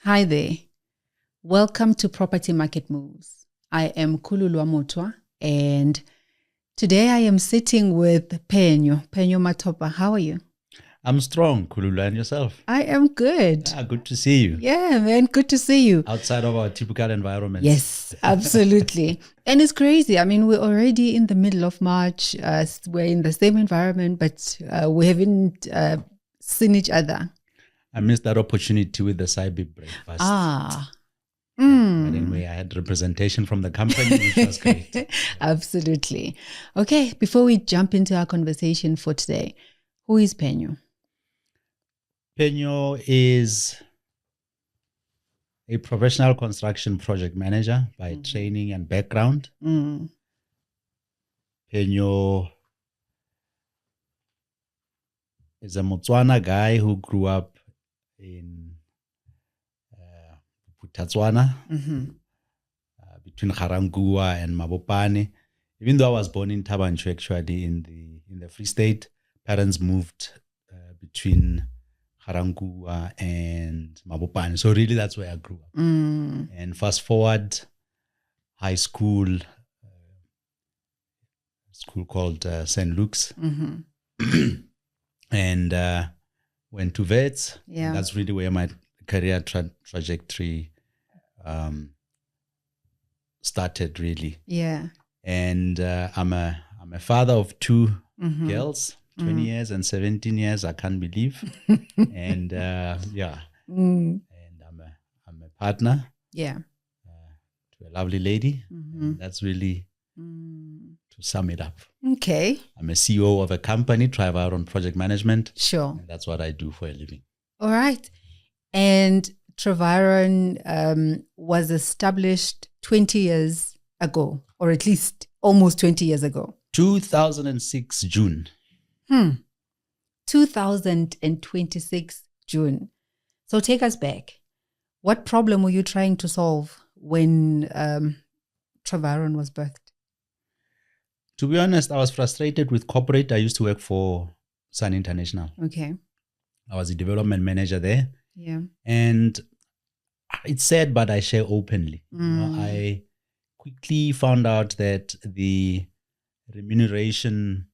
Hi there. Welcome to Property Market Moves. I am Kululwa Motwa, and today I am sitting with Phenyo Mathopa. How are you? I'm strong, Kulula, and yourself? I am good. Good to see you. Yeah, man, good to see you. Outside of our typical environment. Yes, absolutely. And it's crazy. I mean, we're already in the middle of March. We're in the same environment, but we haven't seen each other. I missed that opportunity with the Cyber breakfast. But anyway, I had representation from the company, which was great. Absolutely. Okay, before we jump into our conversation for today, who is Phenyo? Phenyo is a professional construction project manager by training and background. Phenyo is a Motswana guy who grew up in Botswana, between Garangua and Mabopane. Even though I was born in Tabanchu, actually in the Free State, parents moved between Garangua and Mabopane. So really, that's where I grew up. And fast forward, high school, school called St. Luke's, and went to vets. Yeah, that's really where my career trajectory started, really. Yeah. And I'm a father of two girls, 20 years and 17 years. I can't believe. And and I'm a partner. Yeah. To a lovely lady. And that's really to sum it up. Okay. I'm a CEO of a company, Triviron Project Management. Sure. And that's what I do for a living. All right. And Triviron was established 20 years ago, or at least almost 20 years ago. 2006 June. 2026 June. So take us back. What problem were you trying to solve when Triviron was birthed? To be honest, I was frustrated with corporate. I used to work for Sun International. Okay. I was a development manager there. Yeah. And it's sad, but I share openly. You know, I quickly found out that the remuneration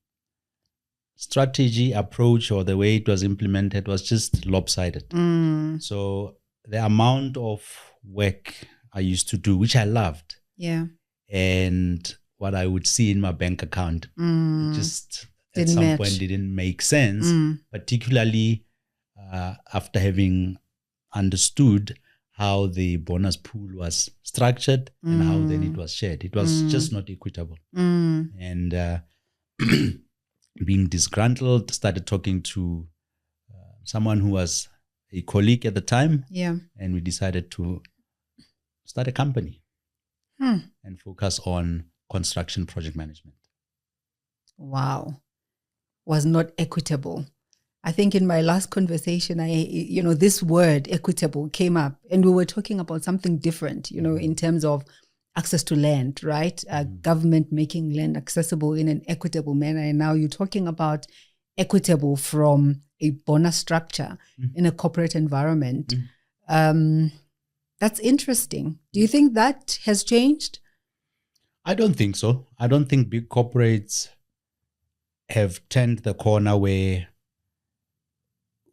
strategy approach, or the way it was implemented, was just lopsided. So the amount of work I used to do, which I loved, and what I would see in my bank account, it just at some point didn't make sense, particularly after having understood how the bonus pool was structured and how then it was shared. It was just not equitable. And being disgruntled, started talking to someone who was a colleague at the time. Yeah. And we decided to start a company and focus on construction project management. Wow. Was not equitable. I think in my last conversation, this word equitable came up, and we were talking about something different, in terms of access to land, right? Government making land accessible in an equitable manner. And now you're talking about equitable from a bonus structure in a corporate environment. That's interesting. Do you think that has changed? I don't think so. I don't think big corporates have turned the corner where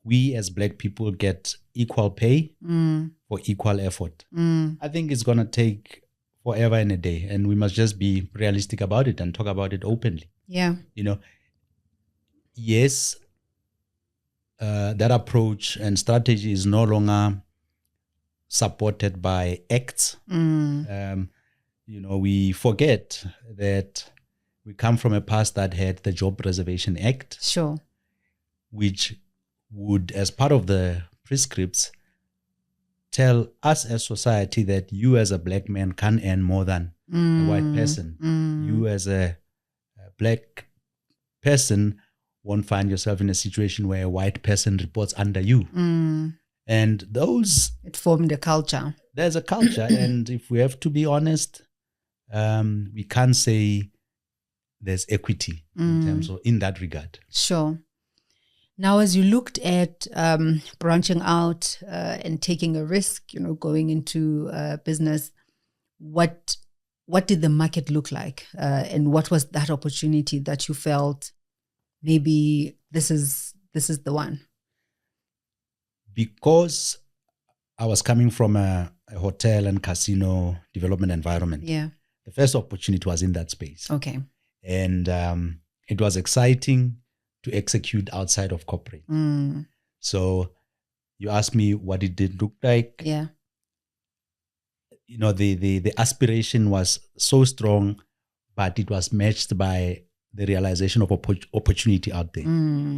we as Black people get equal pay for equal effort. I think it's going to take forever and a day, and we must just be realistic about it and talk about it openly. Yeah. Yes, that approach and strategy is no longer supported by acts. We forget that we come from a past that had the Job Preservation Act. Sure. Which would, as part of the prescripts, tell us as society that you as a Black man can't earn more than a white person. You as a Black person won't find yourself in a situation where a white person reports under you. And it formed a culture. There's a culture. And if we have to be honest, we can't say there's equity in terms of, in that regard. Sure. Now, as you looked at branching out and taking a risk, going into business, what did the market look like, and what was that opportunity that you felt maybe this is the one? Because I was coming from a hotel and casino development environment. Yeah. The first opportunity was in that space. Okay. And it was exciting to execute outside of corporate. So you asked me what it did look like. Yeah. The aspiration was so strong, but it was matched by the realization of opportunity out there.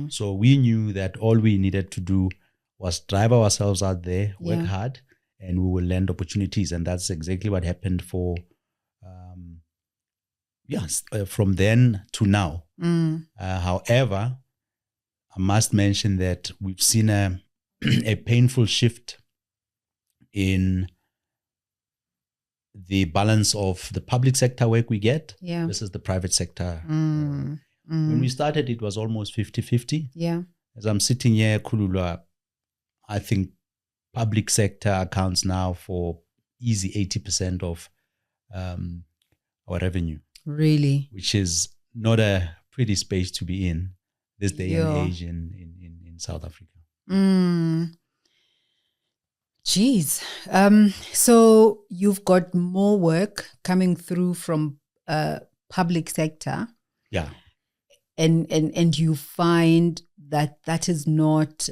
So we knew that all we needed to do was drive ourselves out there, work hard, and we will land opportunities. And that's exactly what happened for, from then to now. However, I must mention that we've seen a painful shift in the balance of the public sector work we get versus the private sector. When we started, it was almost 50-50. Yeah. As I'm sitting here, Kulula, I think public sector accounts now for easy 80% of our revenue. Really? Which is not a pretty space to be in this day and age in South Africa. Geez. So you've got more work coming through from public sector. Yeah. And you find that is not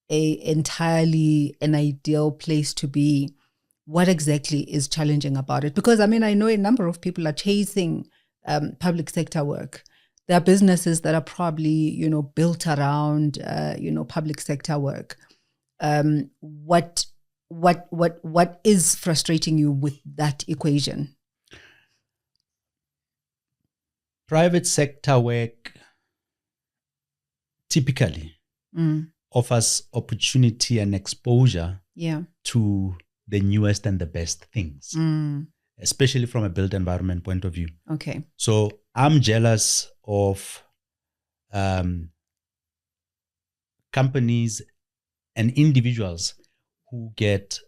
entirely an ideal place to be. What exactly is challenging about it? Because I know a number of people are chasing public sector work. There are businesses that are probably, built around, public sector work. What is frustrating you with that equation? Private sector work typically offers opportunity and exposure to the newest and the best things, especially from a built environment point of view. Okay. So I'm jealous of companies and individuals who get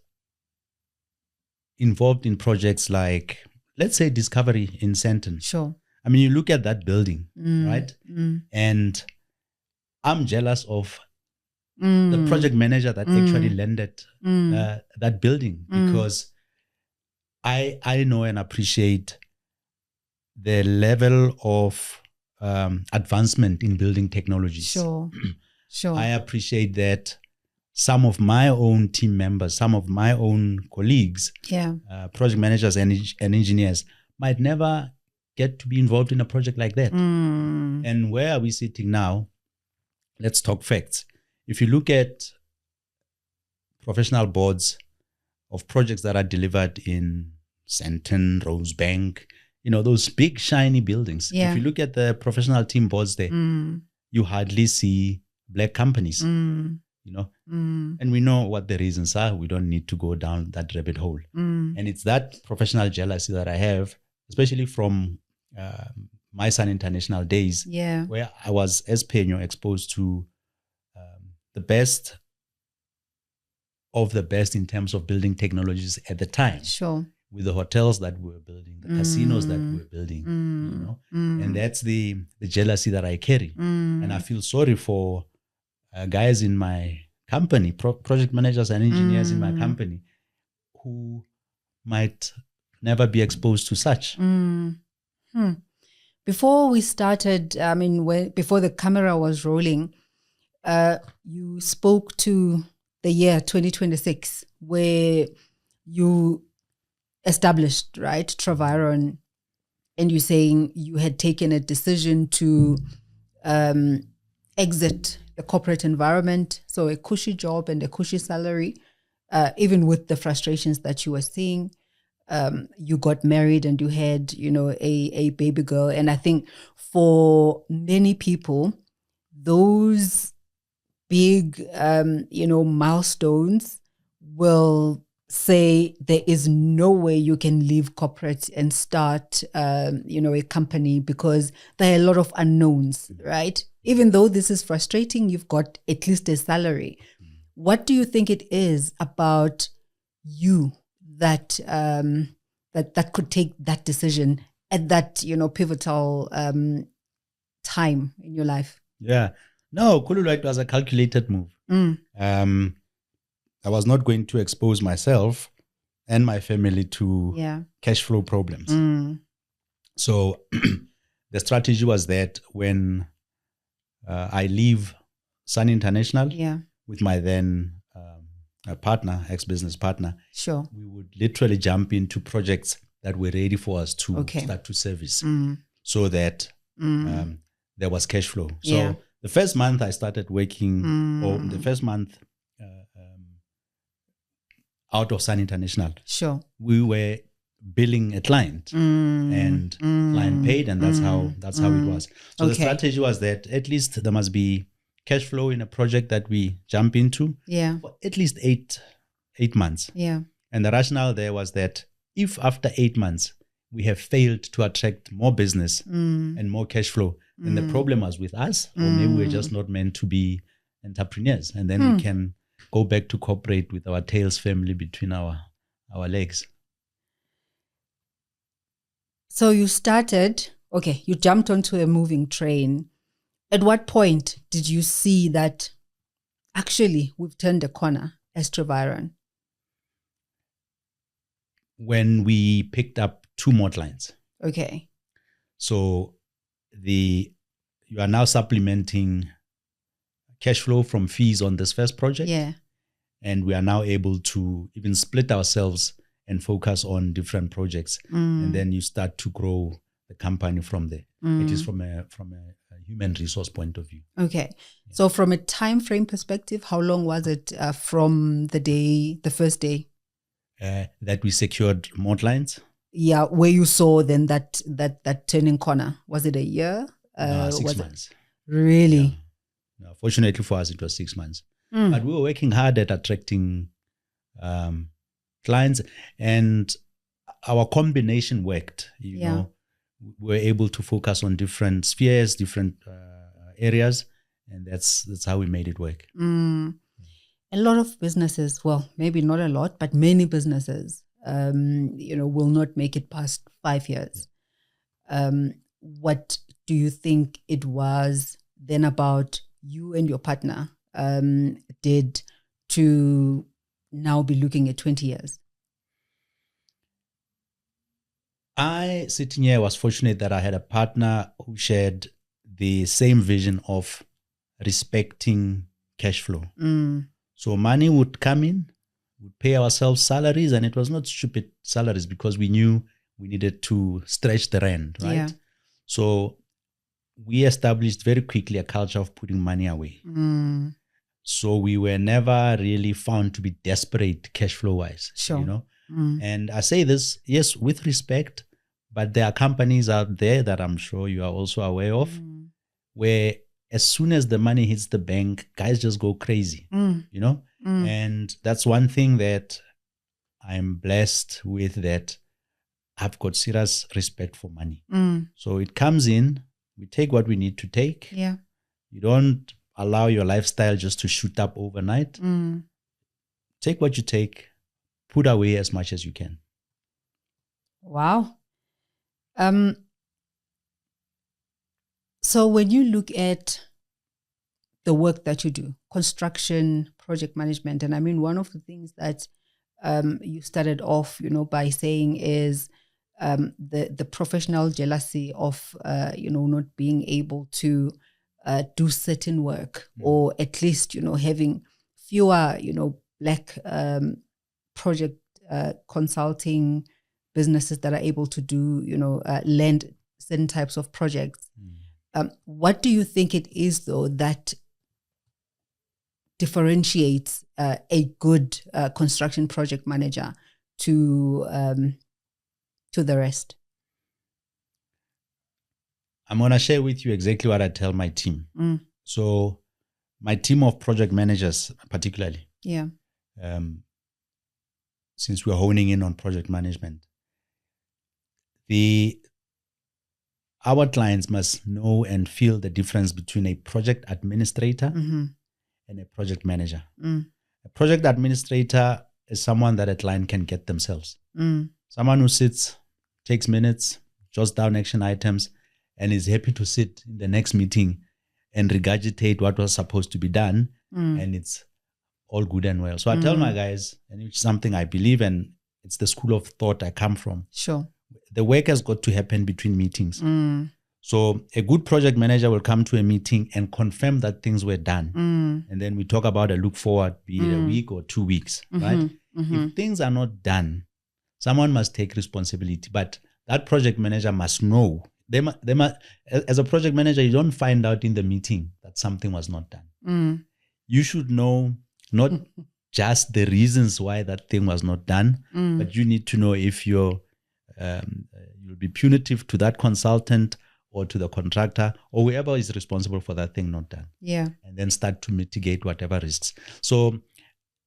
involved in projects like, let's say, Discovery in Sandton. Sure. You look at that building, right? And I'm jealous of the project manager that actually landed that building, because I know and appreciate the level of advancement in building technologies. Sure. I appreciate that some of my own team members, some of my own colleagues, project managers and engineers might never get to be involved in a project like that. And where are we sitting now? Let's talk facts. If you look at professional boards of projects that are delivered in Sandton, Rosebank, those big shiny buildings. If you look at the professional team boards there, you hardly see black companies, and we know what the reasons are. We don't need to go down that rabbit hole. And it's that professional jealousy that I have, especially from my Sun International days, where I was, as Phenyo, exposed to the best of the best in terms of building technologies at the time. Sure. With the hotels that we were building, the casinos that we were building, and that's the jealousy that I carry. And I feel sorry for guys in my company, project managers and engineers in my company, who might never be exposed to such. Before we started, before the camera was rolling, you spoke to the year 2026, where you established, right, Triviron, and you're saying you had taken a decision to exit the corporate environment, so a cushy job and a cushy salary, even with the frustrations that you were seeing. You got married and you had, a baby girl. And I think for many people, those big, milestones will say there is no way you can leave corporate and start, a company, because there are a lot of unknowns, right? even though this is frustrating, you've got at least a salary. What do you think it is about you that that could take that decision at that, pivotal time in your life? Yeah. No, Kulula, it was a calculated move. I was not going to expose myself and my family to cash flow problems. So the strategy was that when I leave Sun International with my then partner, ex-business partner, sure, we would literally jump into projects that were ready for us to start to service so that there was cash flow. So the first month I started working, or the first month out of Sun International, sure, we were billing a client and client paid, and that's how it was. So the strategy was that at least there must be cash flow in a project that we jump into for at least eight months. Yeah. And the rationale there was that if after 8 months we have failed to attract more business and more cash flow, then the problem was with us, or maybe we're just not meant to be entrepreneurs, and then we can go back to corporate with our tails firmly between our legs. So you you jumped onto a moving train. At what point did you see that actually we've turned a corner as Triviron? When we picked up 2 more clients. Okay. So you are now supplementing cash flow from fees on this first project. Yeah. And we are now able to even split ourselves and focus on different projects. And then you start to grow the company from there. It is from a human resource point of view. Okay. Yeah. So from a time frame perspective, how long was it from the first day? That we secured more clients? Yeah, where you saw then that turning corner. Was it a year? 6 months. Really? Yeah. No, fortunately for us, it was 6 months. But we were working hard at attracting clients, and our combination worked. You know, we were able to focus on different spheres, different areas, and that's how we made it work. A lot of businesses, well, maybe not a lot, but many businesses, will not make it past 5 years. What do you think it was then about you and your partner did to now be looking at 20 years? I, sitting here, was fortunate that I had a partner who shared the same vision of respecting cash flow. So money would come in, we'd pay ourselves salaries, and it was not stupid salaries because we knew we needed to stretch the rand, right? Yeah. So we established very quickly a culture of putting money away. So we were never really found to be desperate cash flow wise, sure. And I say this, yes, with respect, but there are companies out there that I'm sure you are also aware of, where as soon as the money hits the bank, guys just go crazy, And that's one thing that I'm blessed with, that I've got serious respect for money. So it comes in, we take what we need to take. Yeah. You don't allow your lifestyle just to shoot up overnight. Take what you take, put away as much as you can. Wow. So when you look at the work that you do, construction, project management, and I mean, one of the things that you started off, by saying is the professional jealousy of, not being able to do certain work, or at least, having fewer, Black project consulting businesses that are able to do, land certain types of projects. What do you think it is, though, that differentiates a good construction project manager to the rest? I'm going to share with you exactly what I tell my team. So my team of project managers particularly, since we're honing in on project management, the our clients must know and feel the difference between a project administrator and a project manager. A project administrator is someone that a client can get themselves. Someone who sits, takes minutes, jots down action items, and is happy to sit in the next meeting and regurgitate what was supposed to be done, and it's all good and well. So I tell my guys, and it's something I believe in, it's the school of thought I come from. Sure. The work has got to happen between meetings. So a good project manager will come to a meeting and confirm that things were done. And then we talk about a look forward, be it a week or 2 weeks, right? If things are not done, someone must take responsibility. But that project manager must know. They must, as a project manager, you don't find out in the meeting that something was not done. You should know not just the reasons why that thing was not done, but you need to know if you'll be punitive to that consultant or to the contractor or whoever is responsible for that thing not done. Yeah. And then start to mitigate whatever risks. So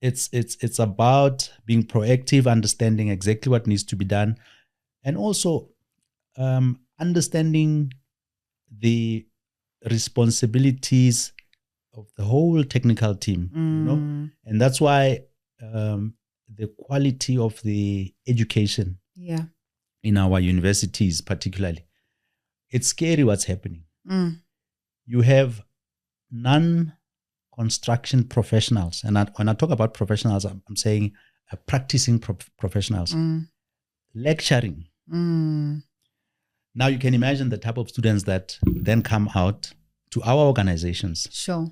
it's about being proactive, understanding exactly what needs to be done, and also understanding the responsibilities of the whole technical team, and that's why the quality of the education in our universities particularly, it's scary what's happening. You have non-construction professionals, and when I talk about professionals, I'm saying practicing professionals, lecturing. Now you can imagine the type of students that then come out to our organizations. Sure.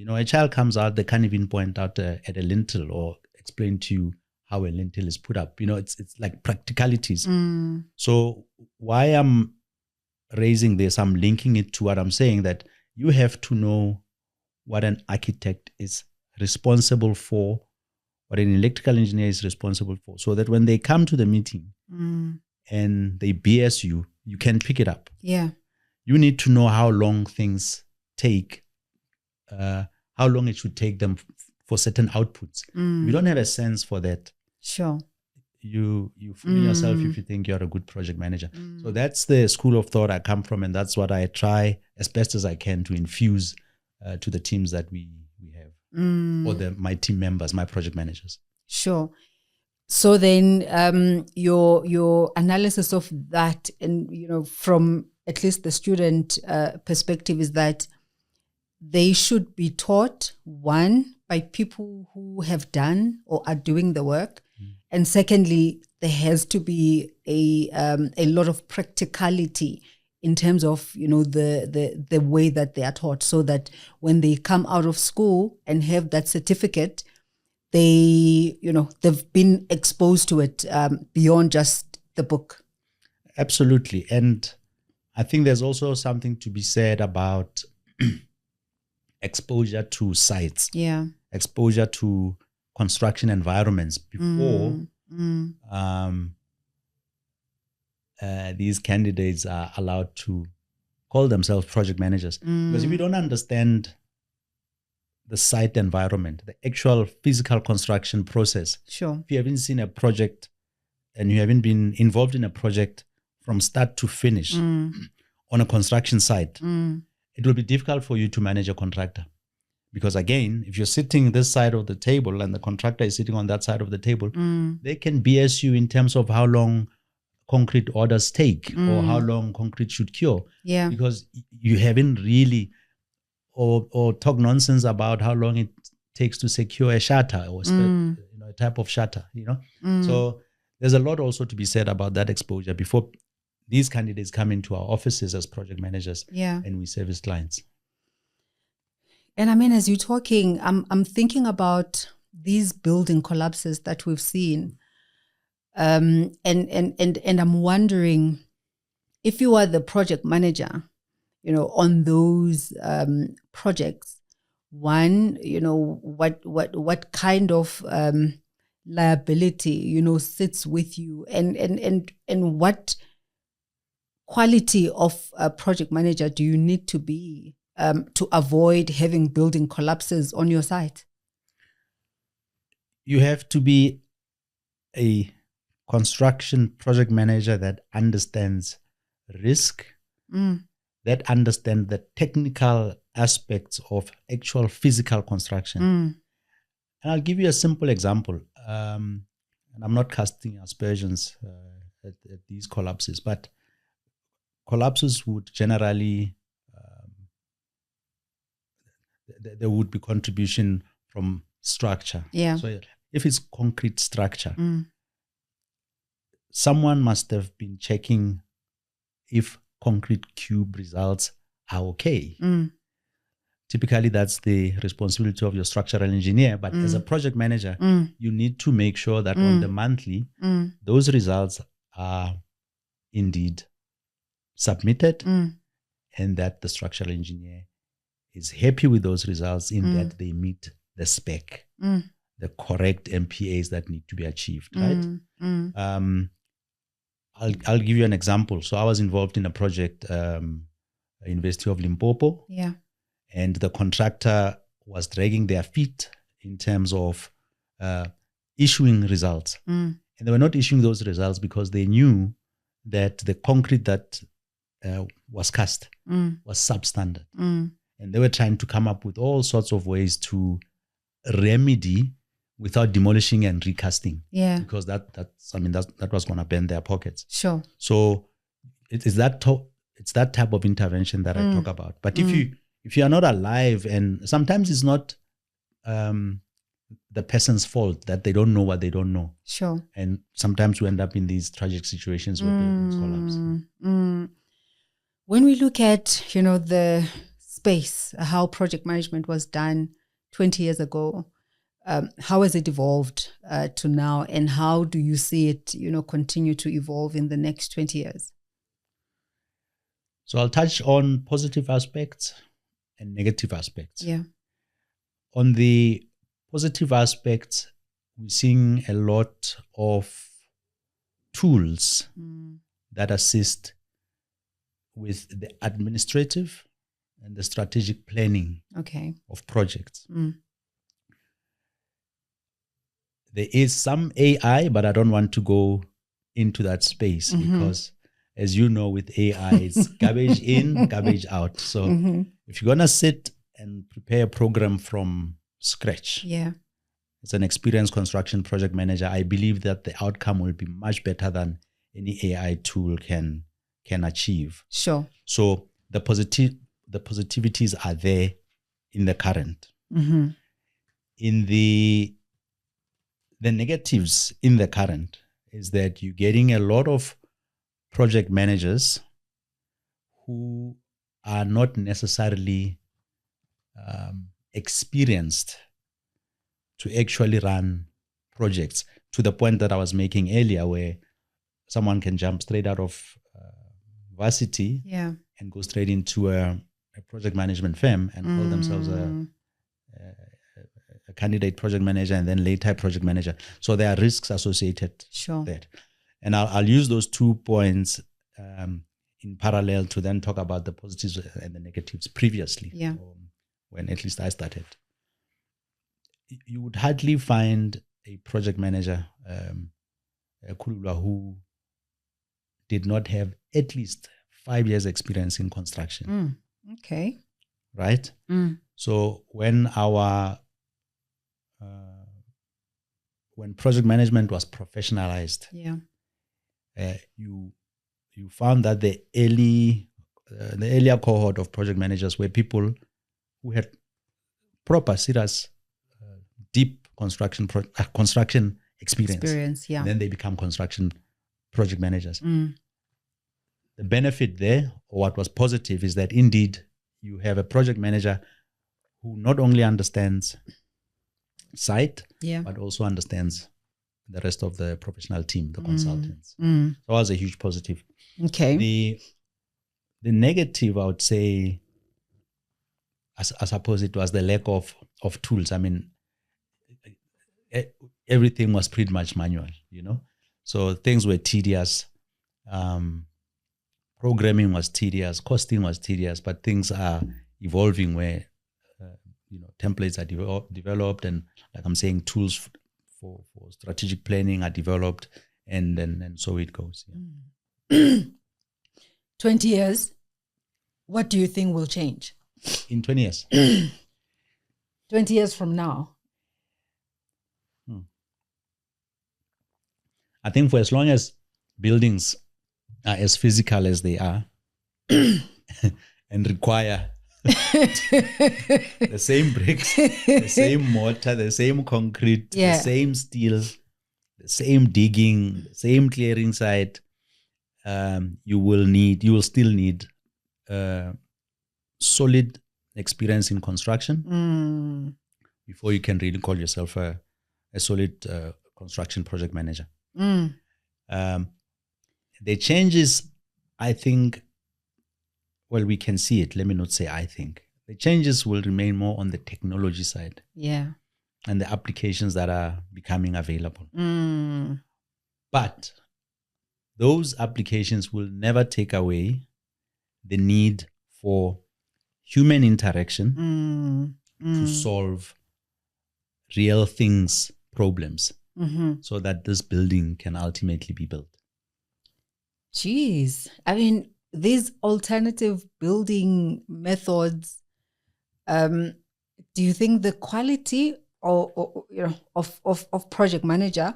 A child comes out, they can't even point out at a lintel or explain to you how a lintel is put up. It's like practicalities. So why I'm raising this, I'm linking it to what I'm saying, that you have to know what an architect is responsible for, what an electrical engineer is responsible for, so that when they come to the meeting and they BS you, you can pick it up. Yeah. You need to know how long things take, how long it should take them for certain outputs. You don't have a sense for that. Sure. You fool yourself if you think you're a good project manager. So that's the school of thought I come from, and that's what I try as best as I can to infuse to the teams that we have, or my team members, my project managers. Sure. So then your analysis of that, and from at least the student perspective, is that they should be taught, one, by people who have done or are doing the work, and secondly, there has to be a lot of practicality in terms of the way that they are taught, so that when they come out of school and have that certificate, they've been exposed to it beyond just the book. Absolutely. And I think there's also something to be said about exposure to sites, exposure to construction environments before these candidates are allowed to call themselves project managers. Because if you don't understand the site environment, the actual physical construction process, sure, if you haven't seen a project and you haven't been involved in a project from start to finish on a construction site, it will be difficult for you to manage a contractor. Because again, if you're sitting this side of the table and the contractor is sitting on that side of the table, they can BS you in terms of how long concrete orders take or how long concrete should cure. Yeah. Because you haven't really, or talk nonsense about how long it takes to secure a shutter or a type of shutter, So there's a lot also to be said about that exposure before these candidates come into our offices as project managers and we service clients. And I mean, as you're talking, I'm thinking about these building collapses that we've seen, and I'm wondering, if you are the project manager, on those projects, one, what kind of liability sits with you, and what quality of a project manager do you need to be to avoid having building collapses on your site? You have to be a construction project manager that understands risk, that understand the technical aspects of actual physical construction. And I'll give you a simple example. And I'm not casting aspersions at these collapses, but collapses would generally, there would be contribution from structure. Yeah. So if it's concrete structure, someone must have been checking if concrete cube results are okay. Typically, that's the responsibility of your structural engineer. But as a project manager, you need to make sure that on the monthly, those results are indeed submitted and that the structural engineer is happy with those results in that they meet the spec, the correct MPAs that need to be achieved, right? I'll give you an example. So I was involved in a project, University of Limpopo. Yeah. And the contractor was dragging their feet in terms of issuing results. And they were not issuing those results because they knew that the concrete that was cast was substandard. And they were trying to come up with all sorts of ways to remedy without demolishing and recasting. Yeah. Because that was going to bend their pockets. Sure. So it's that type of intervention that I talk about. But if you are not alive, and sometimes it's not the person's fault that they don't know what they don't know. Sure. And sometimes we end up in these tragic situations where buildings collapse. When we look at, the space, how project management was done 20 years ago, how has it evolved to now, and how do you see it, continue to evolve in the next 20 years? So I'll touch on positive aspects and negative aspects. Yeah. On the positive aspects, we're seeing a lot of tools that assist with the administrative and the strategic planning of projects. There is some AI, but I don't want to go into that space because, as you know, with AI, it's garbage in, garbage out. So if you're going to sit and prepare a program from scratch, as an experienced construction project manager, I believe that the outcome will be much better than any AI tool can achieve. Sure. So the positivities are there in the current. In the negatives in the current is that you're getting a lot of project managers who are not necessarily experienced to actually run projects, to the point that I was making earlier, where someone can jump straight out of varsity and go straight into a project management firm and call themselves a candidate project manager and then later project manager. So there are risks associated with that. And I'll use those 2 points in parallel to then talk about the positives and the negatives previously, when at least I started. You would hardly find a project manager who did not have at least 5 years experience in construction. Okay. Right? So when when project management was professionalized, you found that the earlier cohort of project managers were people who had proper, serious, deep construction experience. And then they become construction project managers. The benefit there, or what was positive, is that indeed you have a project manager who not only understands site, but also understands the rest of the professional team, the consultants. So that was a huge positive. Okay. The negative, I would say, I suppose it was the lack of tools. I mean, everything was pretty much manual, So things were tedious. Programming was tedious. Costing was tedious. But things are evolving where, templates are developed, and like I'm saying, tools for strategic planning are developed, and so it goes. 20 years What do you think will change in 20 years? 20 years from now? I think for as long as buildings are as physical as they are and require the same bricks, the same mortar, the same concrete, the same steel, the same digging, the same clearing site, you will still need solid experience in construction before you can really call yourself a solid construction project manager. The changes, I think, well, we can see it. Let me not say I think. The changes will remain more on the technology side. Yeah. And the applications that are becoming available. But those applications will never take away the need for human interaction to solve real things, problems, so that this building can ultimately be built. Jeez. I mean, these alternative building methods, do you think the quality of project manager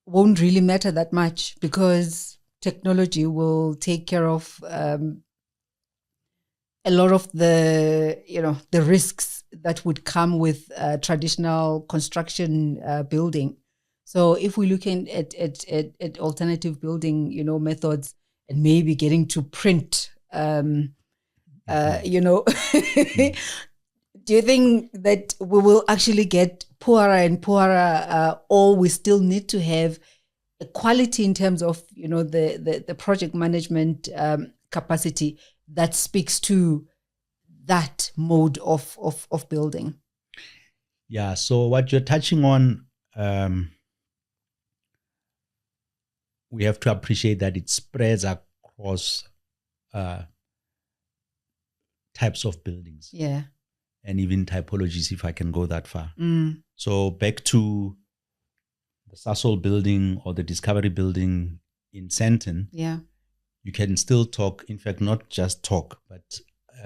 won't really matter that much because technology will take care of a lot of the risks that would come with traditional construction building? So if we're looking at alternative building, methods, and maybe getting to print, do you think that we will actually get poorer and poorer, or we still need to have a quality in terms of, the project management capacity that speaks to that mode of building? Yeah, so what you're touching on, we have to appreciate that it spreads across types of buildings. Yeah. And even typologies, if I can go that far. So back to the Sasol building or the Discovery building in Sandton, you can still talk, in fact, not just talk, but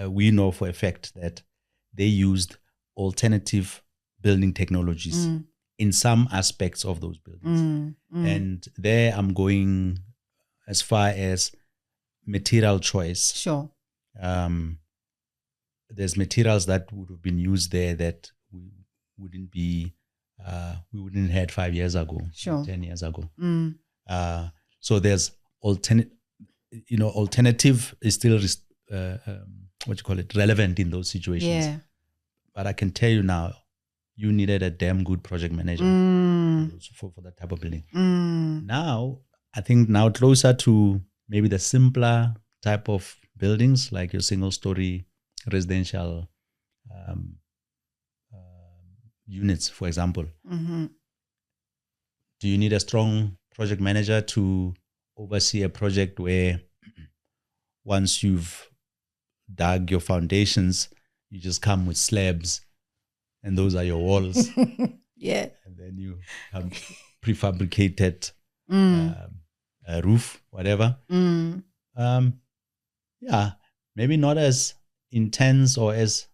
we know for a fact that they used alternative building technologies in some aspects of those buildings. And there I'm going as far as material choice. Sure. There's materials that would have been used there that we wouldn't have had 5 years ago, 10 years ago. So there's alternative is still relevant in those situations. Yeah. But I can tell you now, you needed a damn good project manager for that type of building. Now, I think closer to maybe the simpler type of buildings, like your single-story residential units, for example. Do you need a strong project manager to oversee a project where once you've dug your foundations, you just come with slabs and those are your walls? Yeah. And then you have prefabricated roof, whatever. Yeah, maybe not as intense or as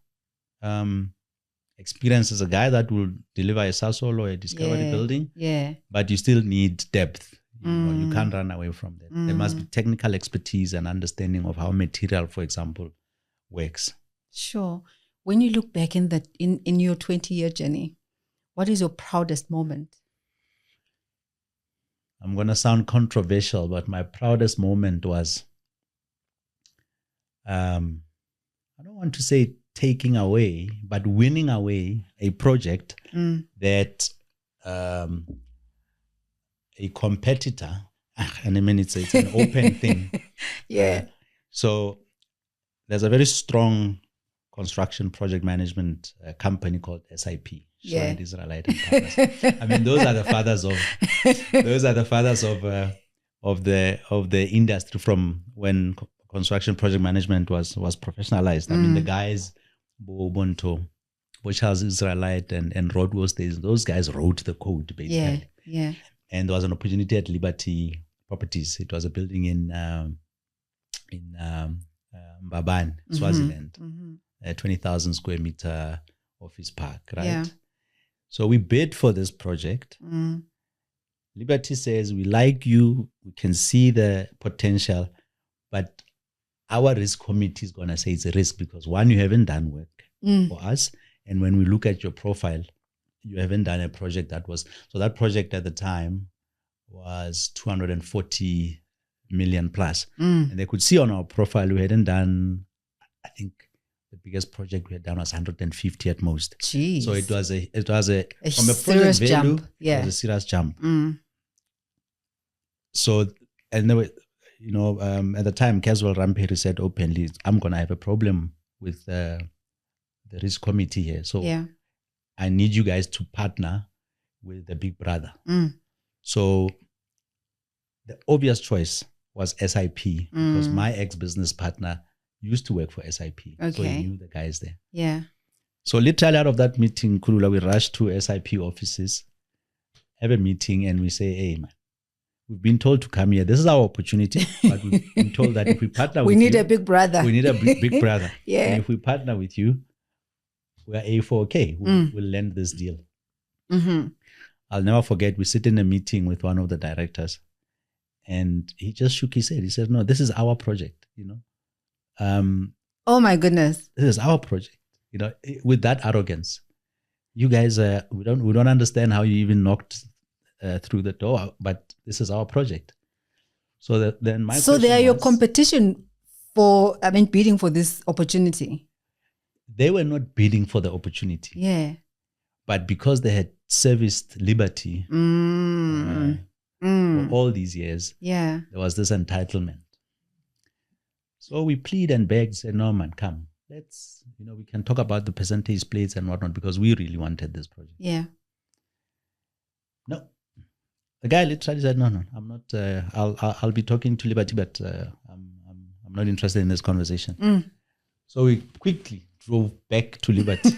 experienced as a guy that will deliver a Sasol or a Discovery building. Yeah. But you still need depth. You can't run away from that. There must be technical expertise and understanding of how material, for example, works. Sure. When you look back in your 20-year journey, what is your proudest moment? I'm going to sound controversial, but my proudest moment was, I don't want to say taking away, but winning away a project that a competitor, and I mean it's an open thing. Yeah. So there's a very strong construction project management company called SIP. Yeah. Israelite and Partners. I mean, those are the fathers of the industry from when construction project management was professionalized. I mean, the guys, Bo Bonto, Bo Charles Israelite and Rod Days, those guys wrote the code basically. Yeah. And there was an opportunity at Liberty Properties. It was a building in Mbabane, Swaziland, a 20,000 square meter office park, right? Yeah. So we bid for this project. Liberty says, we like you, we can see the potential, but our risk committee is going to say it's a risk because one, you haven't done work for us. And when we look at your profile, you haven't done a project so that project at the time was 240 million plus. And they could see on our profile, we hadn't done, I think the biggest project we had done was 150 at most. Jeez. So it was a from a serious project value, jump. Yeah. it was a serious jump. So, and there were, at the time, Caswell Ramperi said openly, I'm going to have a problem with the risk committee here. So I need you guys to partner with the big brother. So the obvious choice was SIP because my ex-business partner used to work for SIP. Okay. So he knew the guys there. Yeah. So literally out of that meeting, Kulula, we rushed to SIP offices, have a meeting, and we say, hey, man, we've been told to come here. This is our opportunity, but we've been told that if we partner with you, we need a big brother. We need a big brother. Yeah. And if we partner with you, we are A4K. We'll land this deal. I'll never forget, we sit in a meeting with one of the directors and he just shook his head. He said, no, this is our project, Oh my goodness. This is our project, with that arrogance. You guys, we don't understand how you even knocked through the door, but this is our project. So then they are your competition bidding for this opportunity. They were not bidding for the opportunity. Yeah. But because they had serviced Liberty for all these years, there was this entitlement. So we plead and begged, said, no man, come. Let's, we can talk about the percentage splits and whatnot because we really wanted this project. Yeah. No. The guy literally said, no, I'm not, I'll be talking to Liberty, but I'm not interested in this conversation. So we quickly drove back to Liberty.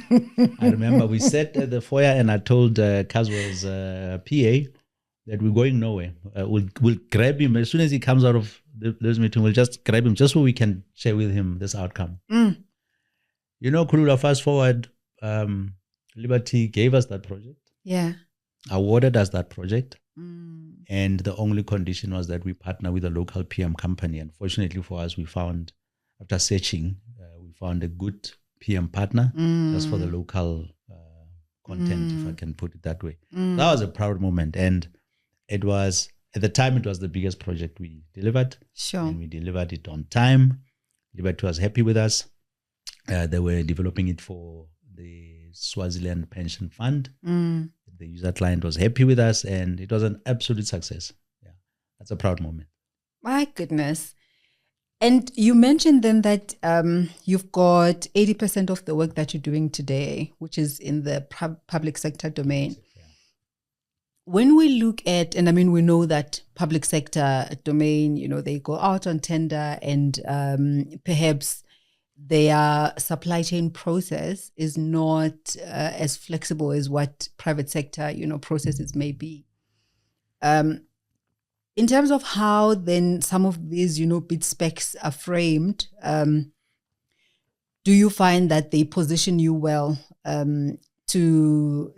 I remember we sat at the foyer and I told Caswell's PA that we're going nowhere. We'll grab him as soon as he comes out of this meeting. We'll just grab him just so we can share with him this outcome. Kulula, fast forward, Liberty gave us that project. Yeah. Awarded us that project. And the only condition was that we partner with a local PM company. Unfortunately for us, we found, after searching, we found a good PM partner just for the local content, if I can put it that way. That was a proud moment. And it was, at the time, it was the biggest project we delivered. Sure. And we delivered it on time. Liberty was happy with us. They were developing it for the Swaziland Pension Fund. The user client was happy with us and it was an absolute success. Yeah, that's a proud moment. My goodness. And you mentioned then that you've got 80% of the work that you're doing today, which is in the public sector domain. Yeah. When we look at, and we know that public sector domain, they go out on tender and perhaps their supply chain process is not as flexible as what private sector, processes may be. In terms of how then some of these, bid specs are framed, do you find that they position you well to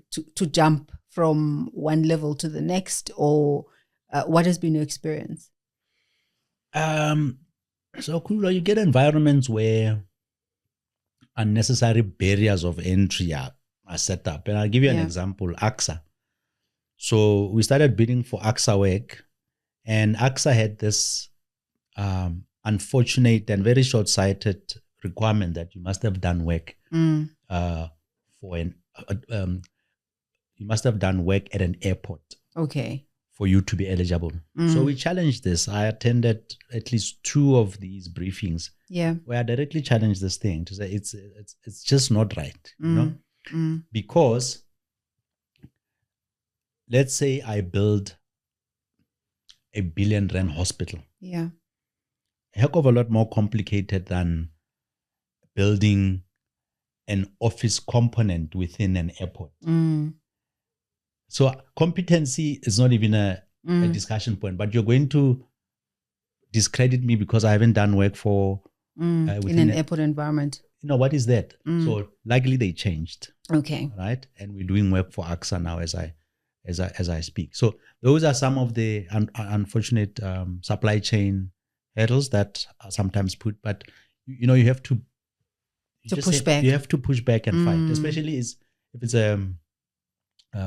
jump from one level to the next, or what has been your experience? So, Kulula, you get environments where unnecessary barriers of entry are set up. And I'll give you an example, AXA. So we started bidding for AXA work, and AXA had this unfortunate and very short-sighted requirement that you must have done work you must have done work at an airport. Okay. For you to be eligible. So we challenged this. I attended at least 2 of these briefings where I directly challenged this thing to say it's just not right, because let's say I build a R1 billion hospital. Yeah. A heck of a lot more complicated than building an office component within an airport. So competency is not even a discussion point, but you're going to discredit me because I haven't done work for in an airport environment. What is that? So luckily they changed. Okay. Right. And we're doing work for AXA now as I speak. So those are some of the unfortunate supply chain hurdles that are sometimes put, but you have to push back. You have to push back and fight, especially if it's a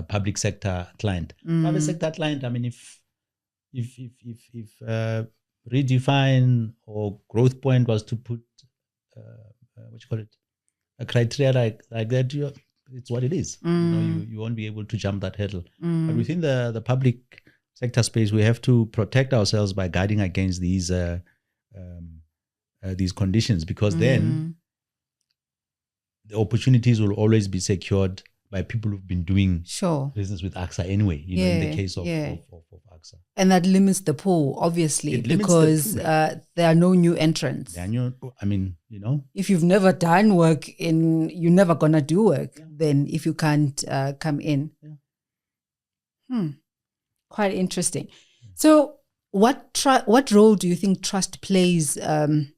public sector client. Private sector client, I mean, if Redefine or Growth Point was to put a criteria like that, it's what it is. You won't be able to jump that hurdle. But within the public sector space, we have to protect ourselves by guarding against these conditions, because then the opportunities will always be secured by people who've been doing business with AXA anyway, in the case of AXA. And that limits the pool, obviously, because there are no new entrants. If you've never done work you're never going to do work, then if you can't come in. Quite interesting. So what role do you think trust plays in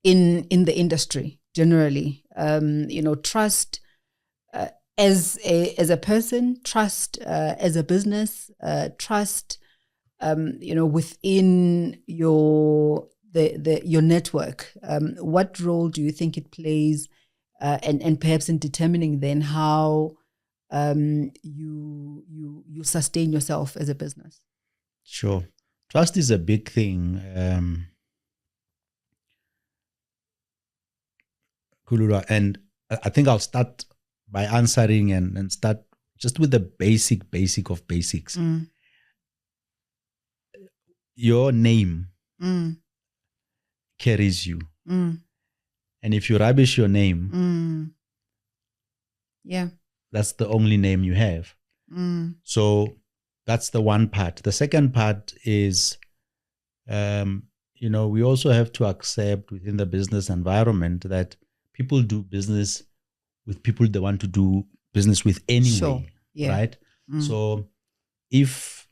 the industry generally? Trust as a person, trust as a business, trust within your network. What role do you think it plays, and perhaps in determining then how you sustain yourself as a business? Sure. Trust is a big thing. Kulula, and I think I'll start by answering and start just with the basic of basics. Your name carries you. And if you rubbish your name, that's the only name you have. So that's the one part. The second part is, we also have to accept within the business environment that people do business with people they want to do business with anyway, right? So if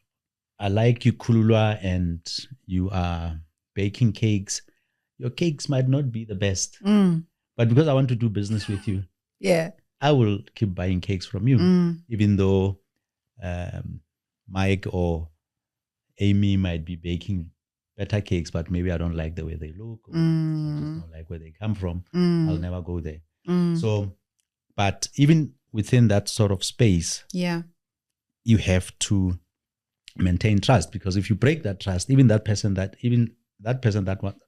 I like you, Kulula, and you are baking cakes, your cakes might not be the best. But because I want to do business with you, I will keep buying cakes from you, even though Mike or Amy might be baking better cakes, but maybe I don't like the way they look, or I just don't like where they come from. I'll never go there. So, but even within that sort of space, you have to maintain trust, because if you break that trust, even that person that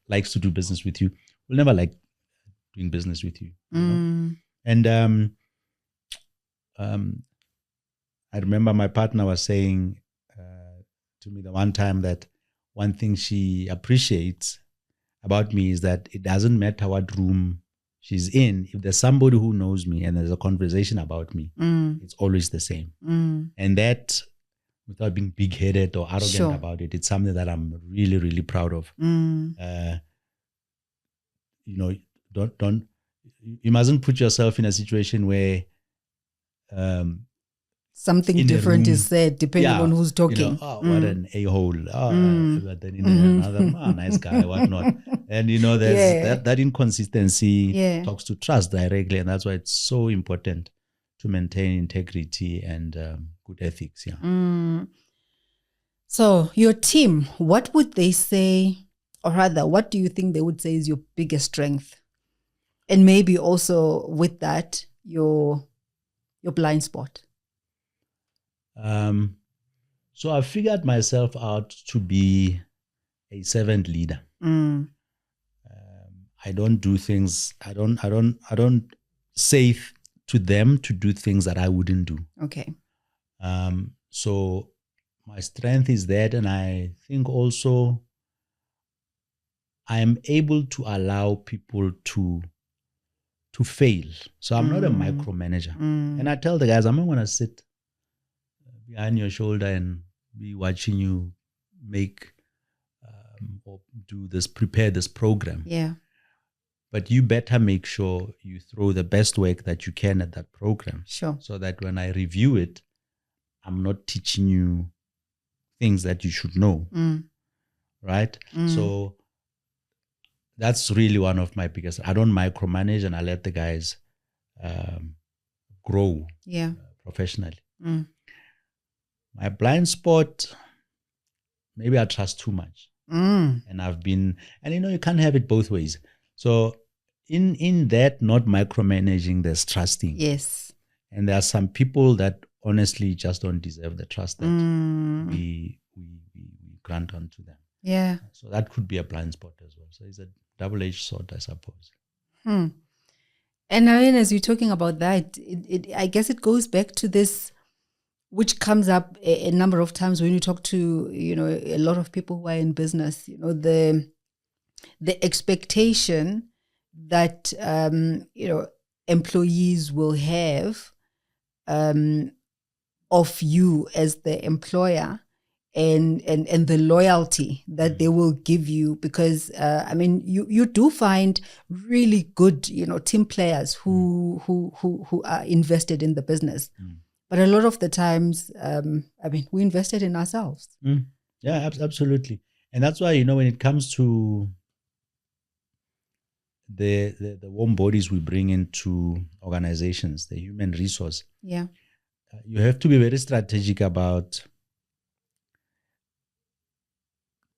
likes to do business with you will never like doing business with you. And I remember my partner was saying to me the one time that one thing she appreciates about me is that it doesn't matter what room she's in, if there's somebody who knows me and there's a conversation about me, it's always the same. And that, without being big-headed or arrogant about it, it's something that I'm really, really proud of. You mustn't put yourself in a situation where something different is said depending on who's talking. What an a-hole. But then another nice guy, whatnot. And there's that inconsistency talks to trust directly, and that's why it's so important to maintain integrity and good ethics. So your team, what would they say, or rather, what do you think they would say is your biggest strength? And maybe also with that, your blind spot. So I figured myself out to be a servant leader. I don't do things. I don't say to them to do things that I wouldn't do. Okay. So my strength is that, and I think also I am able to allow people to fail. So I'm not a micromanager. And I tell the guys, I'm not going to sit behind your shoulder and be watching you make or prepare this program. But you better make sure you throw the best work that you can at that program. So that when I review it, I'm not teaching you things that you should know. Right? So That's really one of my biggest. I don't micromanage, and I let the guys grow professionally. My blind spot, maybe I trust too much. And you can't have it both ways. So in that not micromanaging, there's trusting. Yes. And there are some people that honestly just don't deserve the trust that we grant onto them. Yeah. So that could be a blind spot as well. So it's a double-edged sword, I suppose. And I mean, as you're talking about that, I guess it goes back to this, which comes up a number of times when you talk to, a lot of people who are in business, the expectation that, employees will have of you as the employer, and the loyalty that they will give you, because you do find really good team players who are invested in the business, but a lot of the times we invested in ourselves. Yeah, absolutely. And that's why when it comes to the warm bodies we bring into organizations, the human resource, you have to be very strategic about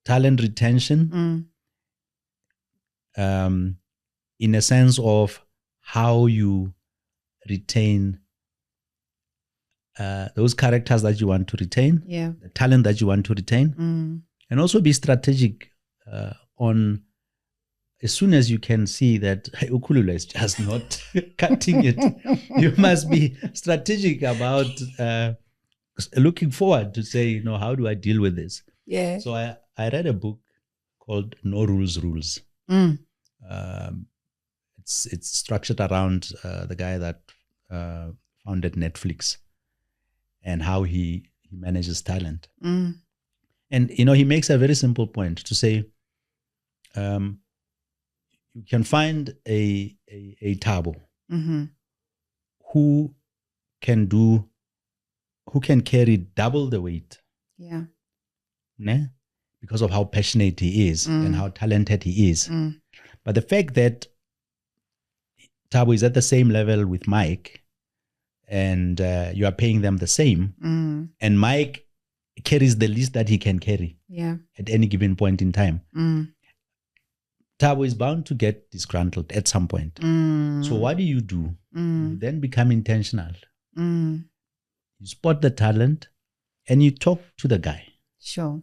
talent retention, in a sense of how you retain those characters that you want to retain, the talent that you want to retain, and also be strategic on, as soon as you can see that Ukulula is just not cutting it, you must be strategic about looking forward to say, how do I deal with this? Yeah. So I read a book called No Rules Rules. It's structured around the guy that founded Netflix and how he manages talent. And he makes a very simple point to say, you can find a Tabo who can carry double the weight. Yeah. Ne? Because of how passionate he is and how talented he is. But the fact that Tabo is at the same level with Mike, and you are paying them the same, and Mike carries the least that he can carry at any given point in time, Tabo is bound to get disgruntled at some point. So what do? You then become intentional. You spot the talent and you talk to the guy. Sure.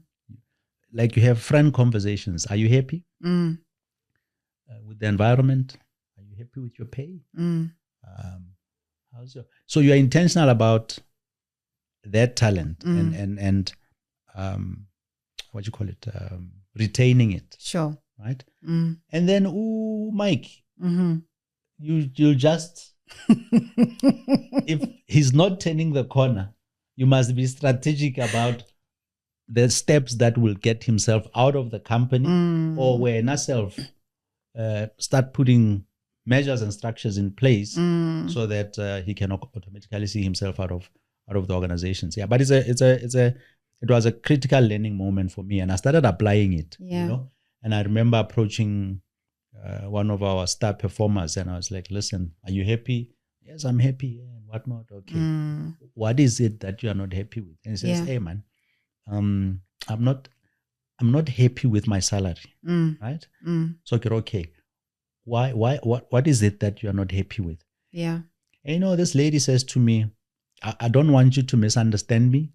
Like you have frank conversations. Are you happy with the environment? Are you happy with your pay? So you are intentional about that talent and what you call it, retaining it. Sure. Right? And then, Mike, you'll just, if he's not turning the corner, you must be strategic about the steps that will get himself out of the company, or where yourself start putting measures and structures in place so that he can automatically see himself out of the organizations. Yeah, but it was a critical learning moment for me, and I started applying it. And I remember approaching one of our star performers, and I was like, "Listen, are you happy?" "Yes, I'm happy." And whatnot. Okay. What is it that you are not happy with? And he says, "Hey, man, I'm not happy with my salary." Right? So okay. Why? What is it that you are not happy with? Yeah. And this lady says to me, I don't want you to misunderstand me.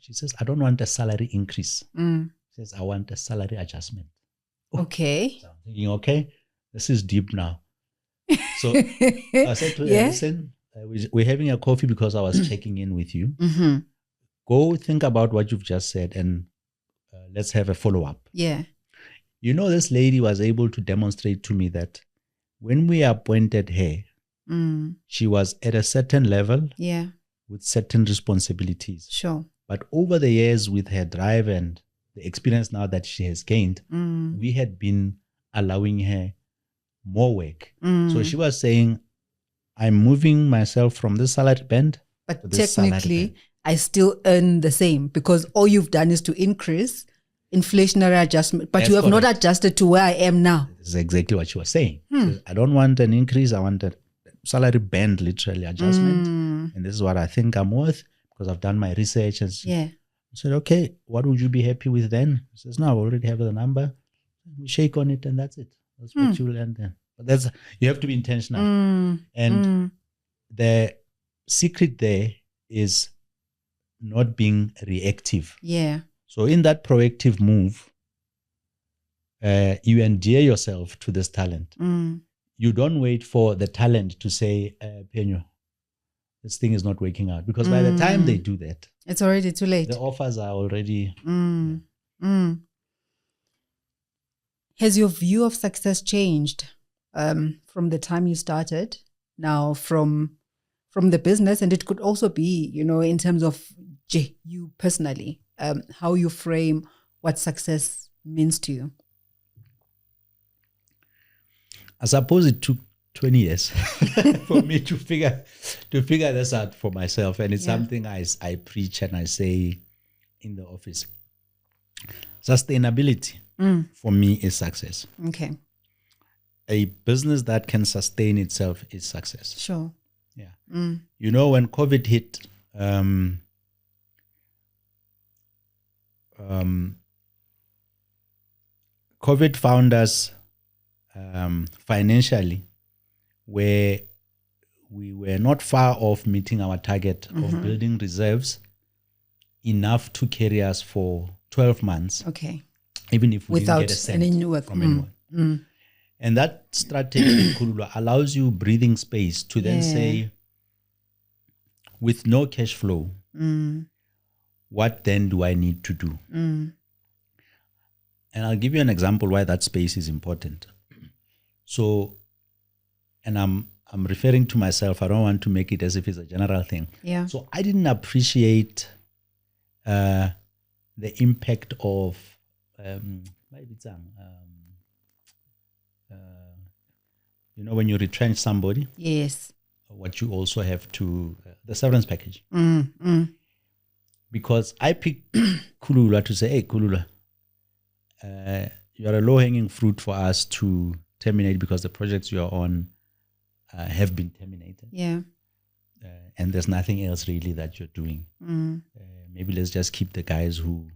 She says, I don't want a salary increase. She says, I want a salary adjustment. Okay. So I'm thinking, okay, this is deep now. So I said to her, listen, we're having a coffee because I was checking in with you. Go think about what you've just said and let's have a follow-up. Yeah. This lady was able to demonstrate to me that when we appointed her, she was at a certain level with certain responsibilities. Sure. But over the years, with her drive and the experience now that she has gained, we had been allowing her more work. So she was saying, I'm moving myself from this salary band. But technically, I still earn the same because all you've done is to increase inflationary adjustment, but That's you have not correct. adjusted to where I am now. This is exactly what you were saying. So I don't want an increase. I want a salary band, literally adjustment. And this is what I think I'm worth because I've done my research. And Yeah. I said, okay, what would you be happy with then? He says, no, I already have the number. We shake on it and that's it. That's what you will end then. But you have to be intentional. And the secret there is not being reactive. Yeah. So in that proactive move, you endear yourself to this talent. You don't wait for the talent to say, Phenyo, this thing is not working out. Because by the time they do that, it's already too late. the offers are already... Has your view of success changed from the time you started, now from the business? And it could also be, in terms of you personally, how you frame what success means to you. I suppose it took 20 years for me to figure this out for myself. And it's something I preach and I say in the office. Sustainability for me is success. Okay. A business that can sustain itself is success. Sure. Yeah. When COVID hit, COVID found us financially where we were not far off meeting our target of building reserves enough to carry us for 12 months. Okay. Even if we without didn't get a cent any new work from anyone. And that strategy allows you breathing space to then say, with no cash flow, what then do I need to do? And I'll give you an example why that space is important. So, and I'm referring to myself. I don't want to make it as if it's a general thing. Yeah. So I didn't appreciate the impact of when you retrench somebody. Yes. What you also have to the severance package. Because I picked Kulula to say, hey, Kulula, you are a low-hanging fruit for us to terminate because the projects you are on have been terminated. Yeah. And there's nothing else really that you're doing. Maybe let's just keep the guys who...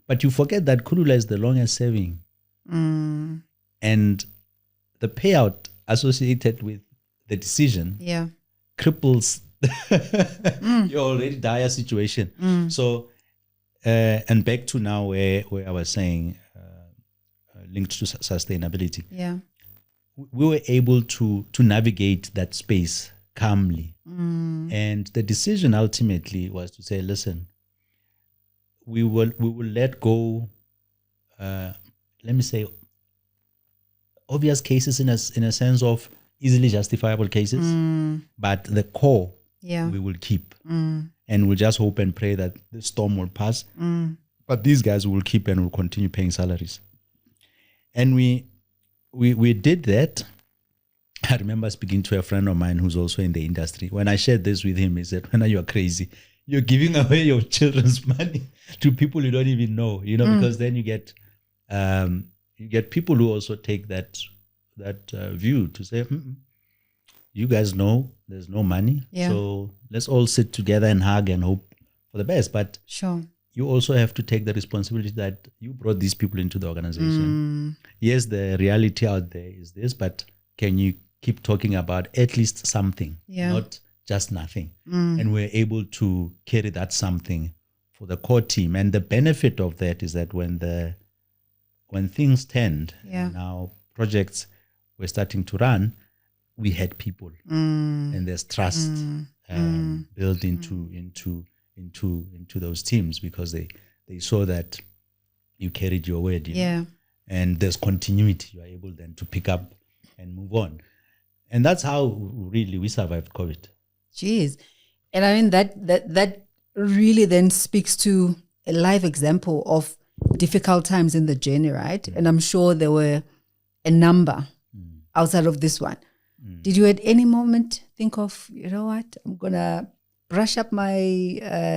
But you forget that Kulula is the longest serving. And the payout associated with the decision cripples your already dire situation. So, and back to now where I was saying, linked to sustainability. Yeah. We were able to navigate that space calmly. And the decision ultimately was to say, listen, we will let go, let me say, obvious cases in a sense of easily justifiable cases, but the core we will keep. And we'll just hope and pray that the storm will pass. But these guys will keep and will continue paying salaries. And we did that. I remember speaking to a friend of mine who's also in the industry. When I shared this with him, he said, "When you are crazy, you're giving away your children's money to people you don't even know, because then you get people who also take that view to say, you guys know there's no money, so let's all sit together and hug and hope for the best." But sure, you also have to take the responsibility that you brought these people into the organization. Yes, the reality out there is this, but can you keep talking about at least something, not just nothing? And we're able to carry that something for the core team. And the benefit of that is that when things turned, and now projects were starting to run, we had people, and there's trust built into those teams because they saw that you carried your word, and there's continuity. You are able then to pick up and move on. And that's how really we survived COVID. Jeez. And I mean, that really then speaks to a live example of difficult times in the journey, right? And I'm sure there were a number outside of this one. Did you at any moment think of, you know what, I'm going to brush up my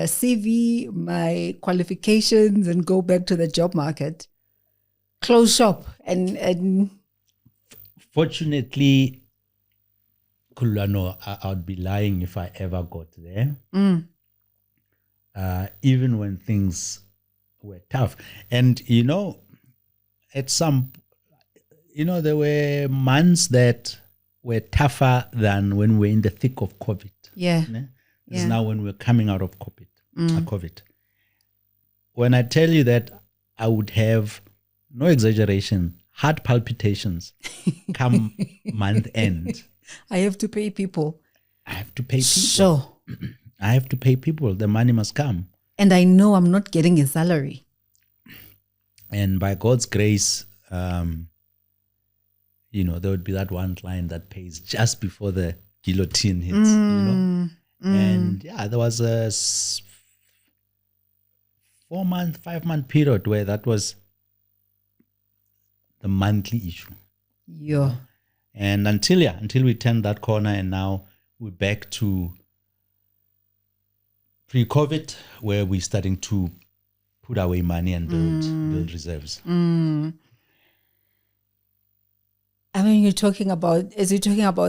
CV, my qualifications, and go back to the job market. Close shop and fortunately, Kulano, I would be lying if I ever got there. Even when things were tough. And, at some, there were months that were tougher than when we're in the thick of COVID. Yeah. This is now when we're coming out of COVID. When I tell you that I would have, no exaggeration, heart palpitations come month end. I have to pay people. I have to pay people. Sure. I have to pay people. The money must come. And I know I'm not getting a salary. And by God's grace, there would be that one client that pays just before the guillotine hits, And there was a 4-month, 5-month period where that was the monthly issue. Yeah. And until we turned that corner, and now we're back to pre-COVID, where we're starting to put away money and build reserves. I mean, as you're talking about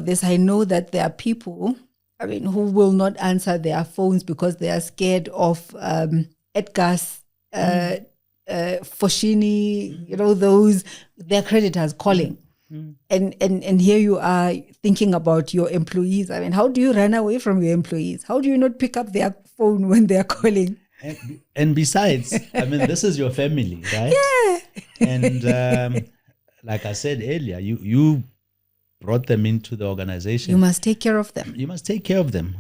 this, I know that there are people, who will not answer their phones because they are scared of Edgar's, Foschini, those, their creditors calling. And here you are thinking about your employees. How do you run away from your employees? How do you not pick up their phone when they're calling? And besides, this is your family, right? Yeah. And like I said earlier, you brought them into the organization. You must take care of them. You must take care of them.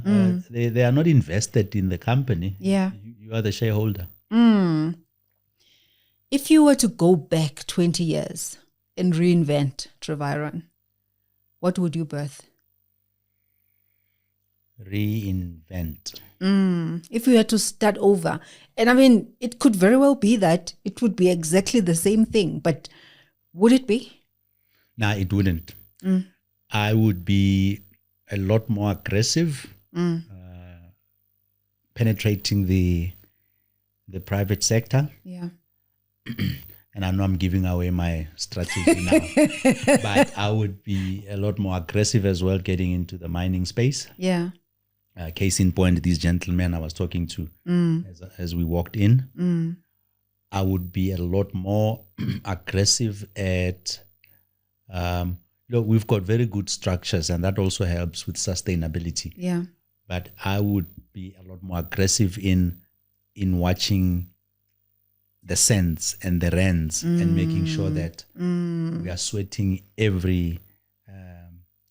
They are not invested in the company. Yeah. You are the shareholder. If you were to go back 20 years and reinvent Triviron, what would you birth? Reinvent. If you had to start over. And it could very well be that it would be exactly the same thing, but would it be? No, it wouldn't. I would be a lot more aggressive, penetrating the private sector. Yeah. And I know I'm giving away my strategy now, but I would be a lot more aggressive as well, getting into the mining space. Yeah. Case in point, these gentlemen I was talking to as we walked in, I would be a lot more aggressive at, we've got very good structures, and that also helps with sustainability. Yeah. But I would be a lot more aggressive in watching the cents and the rands and making sure that we are sweating every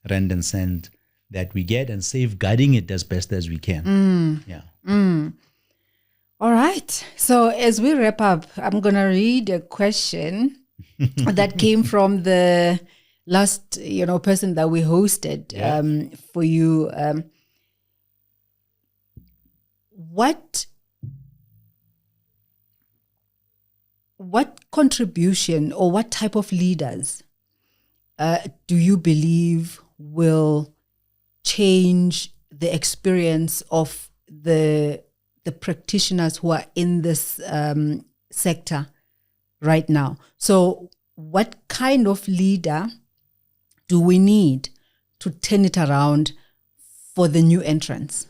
rand and cent that we get and safeguarding it as best as we can. All right. So as we wrap up, I'm going to read a question that came from the last, person that we hosted for you. What contribution or what type of leaders do you believe will change the experience of the practitioners who are in this sector right now? So what kind of leader do we need to turn it around for the new entrants?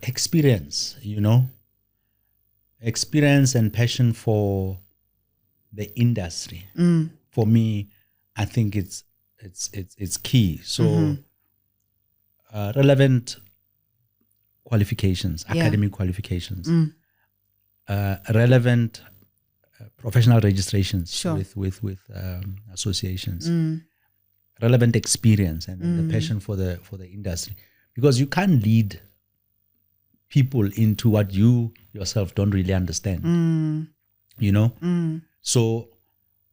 Experience, experience and passion for the industry. For me, I think it's key. So relevant qualifications, academic qualifications, relevant professional registrations with associations, relevant experience and the passion for the industry, because you can't lead people into what you yourself don't really understand. So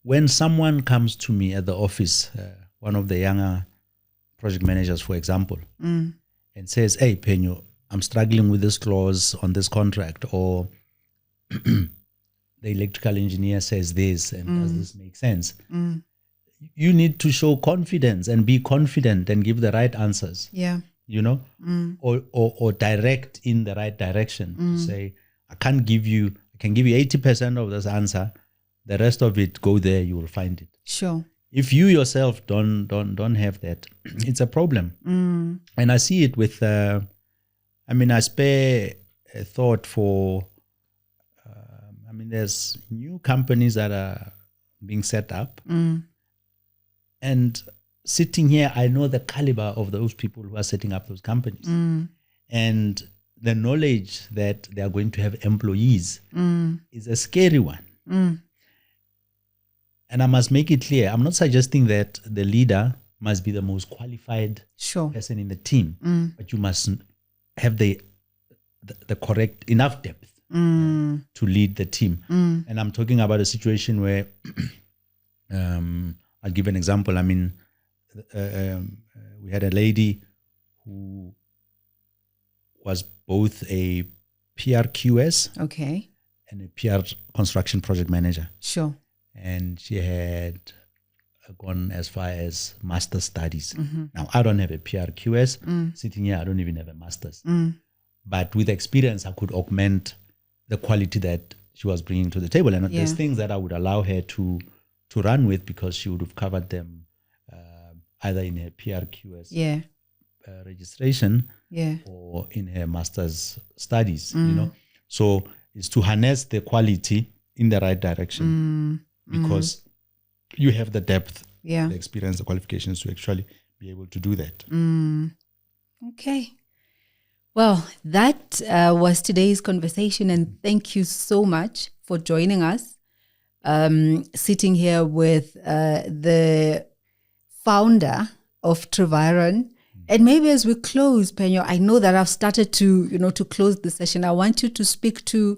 when someone comes to me at the office, one of the younger project managers, for example, and says, "Hey, Phenyo, I'm struggling with this clause on this contract," or the electrical engineer says this, and does this make sense? You need to show confidence and be confident and give the right answers. Yeah. or direct in the right direction to say, I can give you 80% of this answer. The rest of it, go there, you will find it. Sure. If you yourself don't have that, it's a problem. And I see it with, I spare a thought for, there's new companies that are being set up. And sitting here, I know the caliber of those people who are setting up those companies. And the knowledge that they are going to have employees is a scary one. And I must make it clear, I'm not suggesting that the leader must be the most qualified person in the team, but you must have the correct enough depth to lead the team. And I'm talking about a situation where, I'll give an example. We had a lady who was both a PRQS and a PR construction project manager. Sure. And she had gone as far as master's studies. Now, I don't have a PRQS. Sitting here, I don't even have a master's. But with experience, I could augment the quality that she was bringing to the table. And there's things that I would allow her to run with because she would have covered them either in her PRQS registration or in her master's studies, So it's to harness the quality in the right direction because you have the depth, the experience, the qualifications to actually be able to do that. Okay. Well, that was today's conversation, and thank you so much for joining us. Sitting here with the founder of Triviron. And maybe as we close, Phenyo, I know that I've started to close the session. I want you to speak to,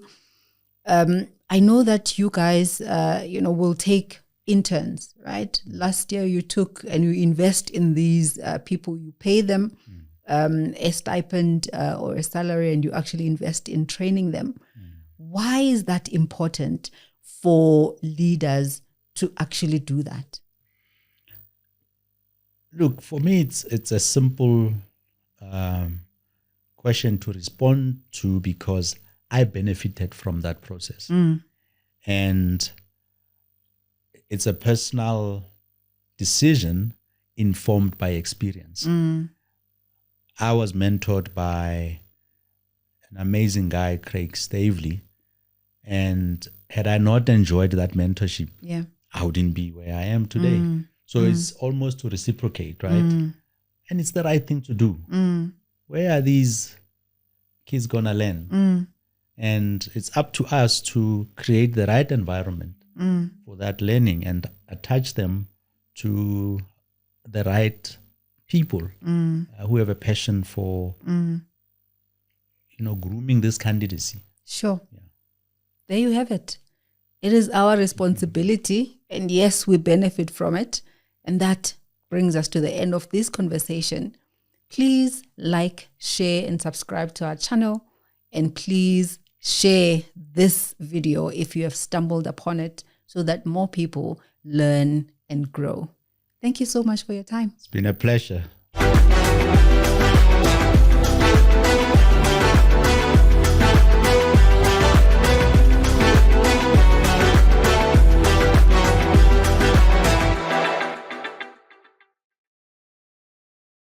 I know that you guys, will take interns, right? Last year you took and you invest in these people, you pay them a stipend or a salary, and you actually invest in training them. Why is that important for leaders to actually do that? Look, for me, it's a simple question to respond to because I benefited from that process. And it's a personal decision informed by experience. I was mentored by an amazing guy, Craig Stavely. And had I not enjoyed that mentorship, I wouldn't be where I am today. So it's almost to reciprocate, right? And it's the right thing to do. Where are these kids going to learn? And it's up to us to create the right environment for that learning and attach them to the right people who have a passion for, grooming this candidacy. Sure. There you have it. It is our responsibility, and yes, we benefit from it. And that brings us to the end of this conversation. Please like, share, and subscribe to our channel. And please share this video if you have stumbled upon it so that more people learn and grow. Thank you so much for your time. It's been a pleasure.